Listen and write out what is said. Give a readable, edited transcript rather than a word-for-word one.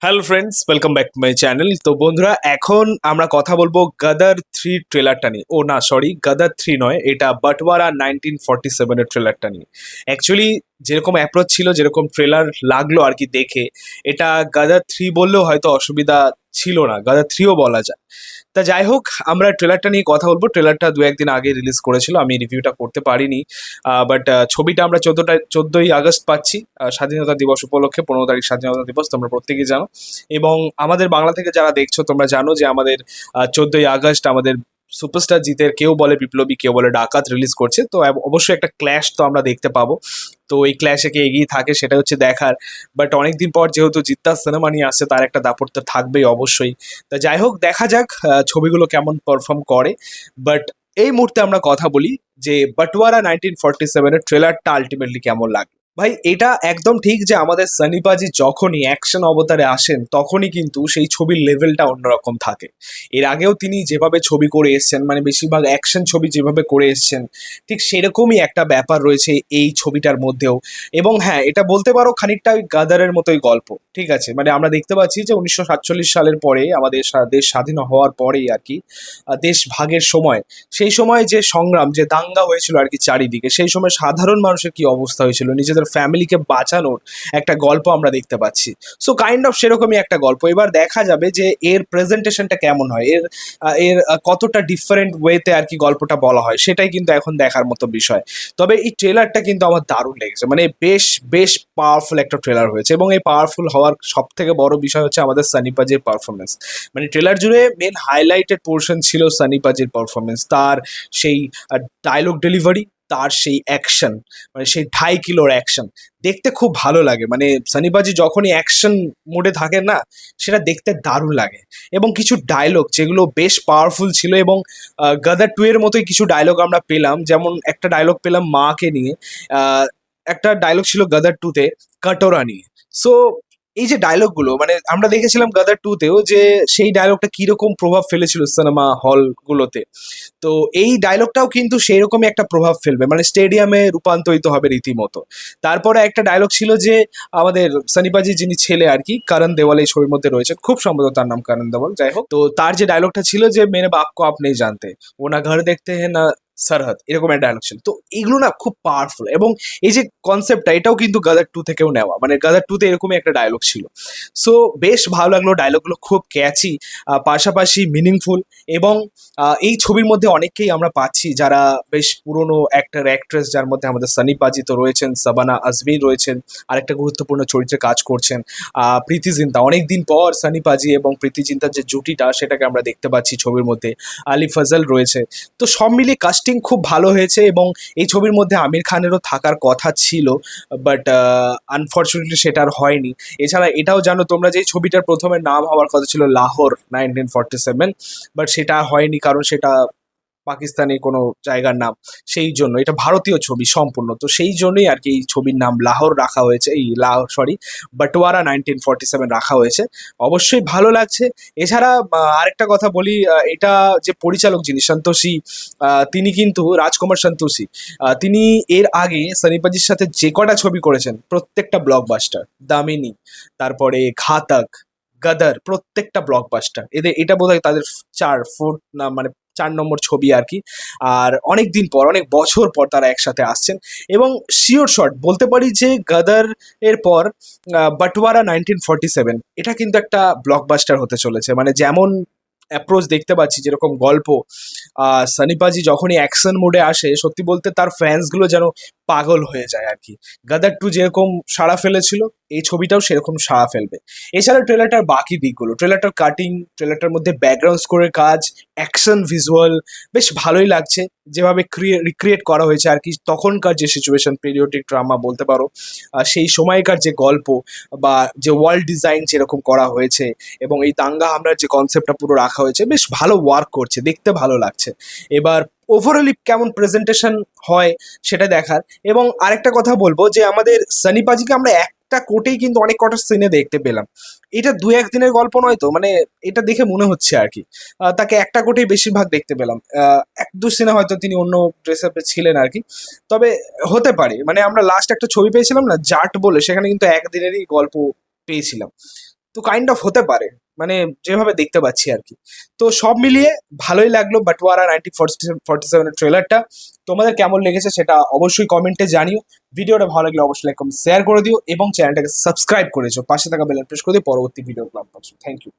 Hello friends, welcome back to my channel. তো বন্ধুরা, এখন আমরা কথা বলবো গাদার 3 ট্রেলারটা নিয়ে। ও না, সরি, গাদার 3 নয়, এটা বাটওয়ারা 1947-এর ট্রেলারটা নিয়ে। অ্যাকচুয়ালি যেরকম অ্যাপ্রোচ ছিল, যেরকম ট্রেলার লাগলো আর কি দেখে, এটা গাদার 3 বললেও হয়তো অসুবিধা ছিল না, গাদার 3ও বলা যায়। তা যাই হোক, আমরা ট্রেলারটা নিয়ে কথা বলবো। ট্রেলারটা দু একদিন আগে রিলিজ করেছিল, আমি রিভিউটা করতে পারিনি। বাট ছবিটা আমরা 14ই আগস্ট পাচ্ছি, স্বাধীনতা দিবস উপলক্ষে। 15 তারিখ স্বাধীনতা দিবস, তোমরা প্রত্যেকেই জানো। এবং আমাদের বাংলা থেকে যারা দেখছো, তোমরা জানো যে আমাদের 14ই আগস্ট আমাদের সুপারস্টার জিতের কেউ বলে বিপ্লবী, কেউ বলে ডাকাত রিলিজ করছে। তো অবশ্যই একটা ক্ল্যাশ তো আমরা দেখতে পাবো। তো এই ক্ল্যাশে কে এগিয়ে থাকে সেটা হচ্ছে দেখার। বাট অনেকদিন পর যেহেতু জিদ্দার সিনেমা নিয়ে আসছে, তার একটা দাপট তো থাকবেই অবশ্যই। তা যাই হোক, দেখা যাক ছবিগুলো কেমন পারফর্ম করে। বাট এই মুহূর্তে আমরা কথা বলি যে বাটওয়ারা 1947-এর ট্রেলারটা আলটিমেটলি কেমন লাগে। ভাই, এটা একদম ঠিক যে আমাদের সানি পাজি যখনই অ্যাকশন অবতারে আসেন, তখনই কিন্তু সেই ছবির লেভেলটা অন্যরকম থাকে। এর আগেও তিনি যেভাবে ছবি করে এসছেন, মানে বেশিরভাগ অ্যাকশন ছবি যেভাবে করে এসছেন, ঠিক সেরকমই একটা ব্যাপার রয়েছে এই ছবিটার মধ্যেও। এবং হ্যাঁ, এটা বলতে পারো খানিকটা ওই গাদারের মতোই গল্প। ঠিক আছে, মানে আমরা দেখতে পাচ্ছি যে 1947 সালের পরে, আমাদের দেশ স্বাধীন হওয়ার পরেই আর কি, দেশ ভাগের সময়, সেই সময় যে সংগ্রাম, যে দাঙ্গা হয়েছিল আর কি চারিদিকে, সেই সময় সাধারণ মানুষের কি অবস্থা হয়েছিল, নিজেদের ফ্যামিলিকে বাঁচানোর একটা গল্প আমরা দেখতে পাচ্ছি। সো কাইন্ড অফ সেরকমই একটা গল্প। এবার দেখা যাবে যে এর প্রেজেন্টেশনটা কেমন হয়, কতটা ডিফারেন্ট ওয়েতে আর কি গল্পটা বলা হয়, সেটাই কিন্তু এখন দেখার মতো বিষয়। তবে এই ট্রেলারটা কিন্তু আমার দারুণ লেগেছে, মানে বেশ বেশ পাওয়ারফুল একটা ট্রেলার হয়েছে। এবং এই পাওয়ারফুল হওয়ার সব থেকে বড় বিষয় হচ্ছে আমাদের সানি পাজির পারফরমেন্স। মানে ট্রেলার জুড়ে মেন হাইলাইটেড পোর্শন ছিল সানি পাজির পারফরমেন্স, তার সেই ডায়লগ ডেলিভারি, তার সেই অ্যাকশন, মানে সেই 2.5 কিলোর অ্যাকশন দেখতে খুব ভালো লাগে। মানে সানি পাজি যখনই অ্যাকশন মোডে থাকেন না, সেটা দেখতে দারুণ লাগে। এবং কিছু ডায়লগ যেগুলো বেশ পাওয়ারফুল ছিল, এবং গাদার 2 এর মতোই কিছু ডায়লগ আমরা পেলাম। যেমন একটা ডায়লগ পেলাম মাকে নিয়ে, আহ, একটা ডায়লগ ছিল গাদার 2-তে কাটোরা নিয়ে। সো এই যে ডায়লগগুলো, মানে আমরা দেখেছিলাম গাদার 2-তেও যে সেই ডায়লগটা কিরকম প্রভাব ফেলেছিল সিনেমা হলগুলোতে। তো এই ডায়লগটাও কিন্তু সেই রকমই একটা প্রভাব ফেলবে, মানে স্টেডিয়ামে রূপান্তরিত হবে রীতিমতো। তারপরে একটা ডায়লগ ছিল যে আমাদের সানিপাজি যিনি ছেলে আর কি, করণ দেওয়াল এই ছবির মধ্যে রয়েছে, খুব সম্ভবত তার নাম করণ দেওয়াল, যাই হোক। তো তার যে ডায়লগটা ছিল যে মেরে বাপ কো আপ নেই জানতে, ও না ঘর দেখতে হ্যাঁ না সরহদ, এরকম একটা ডায়লগ ছিল। তো এগুলো না খুব পাওয়ারফুল। এবং এই যে কনসেপ্টটা, এটাও কিন্তু গাদার 2 থেকেও নেওয়া, মানে গাদার 2-তে এরকমই একটা ডায়লগ ছিল। সো বেশ ভালো লাগলো, ডায়লগগুলো খুব ক্যাচি, পাশাপাশি মিনিংফুল। এবং এই ছবির মধ্যে অনেককেই আমরা পাচ্ছি যারা বেশ পুরনো অ্যাক্টর অ্যাক্ট্রেস, যার মধ্যে আমাদের সানি পাজি তো রয়েছেন, সাবানা আজমি রয়েছেন, আরেকটা গুরুত্বপূর্ণ চরিত্রে কাজ করছেন প্রীতি জিন্তা। অনেকদিন পর সানি পাজি এবং প্রীতি জিন্তার যে জুটিটা, সেটাকে আমরা দেখতে পাচ্ছি ছবির মধ্যে। আলি ফজল রয়েছে। তো সব মিলিয়ে কাস্টিং খুব ভালো হয়েছে। এবং এই ছবির মধ্যে আমির খানেরও থাকার কথা ছিল, বাট আনফর্চুনেটলি সেটা আর হয়নি। এছাড়া এটাও জানো তোমরা যে এই ছবিটার প্রথমে নাম হওয়ার কথা ছিল লাহোর 1947, বাট সেটা হয়নি, কারণ সেটা পাকিস্তানি কোনো জায়গার নাম। সেই জন্য এটা ভারতীয় ছবি সম্পূর্ণ, তো সেই জন্যই আর কি এই ছবির নাম লাহোর রাখা হয়েছে, এই লাহোর সরি, বাটওয়ারা 1947 রাখা হয়েছে। অবশ্যই ভালো লাগছে। এছাড়া আরেকটা কথা বলি, এটা যে পরিচালক যিনি সন্তোষী, তিনি কিন্তু রাজকুমার সন্তোষী, তিনি এর আগে সানিপাজির সাথে যে কটা ছবি করেছেন প্রত্যেকটা ব্লকবাস্টার। দামিনী, তারপরে ঘাতক, গাদার, প্রত্যেকটা ব্লকবাস্টার। এদের এটা বোধহয় তাদের 4 না, মানে 4 নম্বর ছবি আর কি। আর অনেক দিন পর, অনেক বছর পর তারা একসাথে আসছেন। এবং শিওর শট বলতে পারি যে গাদার এর পর বাটওয়ারা 1947 এটা কিন্তু একটা ব্লকবাস্টার হতে চলেছে। মানে যেমন অ্যাপ্রোচ দেখতে পাচ্ছি, যেরকম গল্প, সানি পাজি যখনই অ্যাকশন মোডে আসে, সত্যি বলতে তার ফ্যান্সগুলো যেন পাগল হয়ে যায় আর কি। গাদার 2 যেরকম সাড়া ফেলেছিল, এই ছবিটাও সেরকম সাড়া ফেলবে। এছাড়া ট্রেলারটার বাকি দিকগুলো, ট্রেলারটার কাটিং, ট্রেলারটার মধ্যে ব্যাকগ্রাউন্ড স্কোরের কাজ, অ্যাকশন ভিজুয়াল বেশ ভালোই লাগছে। যেভাবে রিক্রিয়েট করা হয়েছে আর কি তখনকার যে সিচুয়েশন, পিরিয়ডিক ড্রামা বলতে পারো, সেই সময়কার যে গল্প, বা যে ওয়ার্ল্ড ডিজাইন যেরকম করা হয়েছে, এবং এই দাঙ্গা হামলার যে কনসেপ্টটা পুরো রাখা হয়েছে, বেশ ভালো ওয়ার্ক করছে, দেখতে ভালো লাগছে। এবার ওভারঅলি কেমন প্রেজেন্টেশন হয় সেটা দেখার। এবং আরেকটা কথা বলবো যে আমাদের সানি পাজিকে আমরা একটা কোটেই কিন্তু অনেক কটা সিনে দেখতে পেলাম। এটা দু একদিনের গল্প নয় তো, মানে এটা দেখে মনে হচ্ছে আর কি তাকে একটা কোটেই বেশিরভাগ দেখতে পেলাম। এক দু সিনে হয়তো তিনি অন্য ড্রেস আপে ছিলেন আর কি। তবে হতে পারে, মানে আমরা লাস্ট একটা ছবি পেয়েছিলাম না জাট বলে, সেখানে কিন্তু একদিনেরই গল্প পেয়েছিলাম। তো কাইন্ড অফ হতে পারে, মানে যেভাবে দেখতে পাচ্ছি আর কি। তো সব মিলিয়ে ভালোই লাগলো বাটওয়ারা 1947 ট্রেলারটা। তোমাদের কেমন লেগেছে সেটা অবশ্যই কমেন্টে জানিও। ভিডিওটা ভালো লাগলে অবশ্যই লাইক কমেন্ট শেয়ার করে দিও এবং চ্যানেলটাকে সাবস্ক্রাইব করেছো, পাশে থাকা বেল প্রেস করে দিও পরবর্তী ভিডিও আপলোড করছো। Thank you.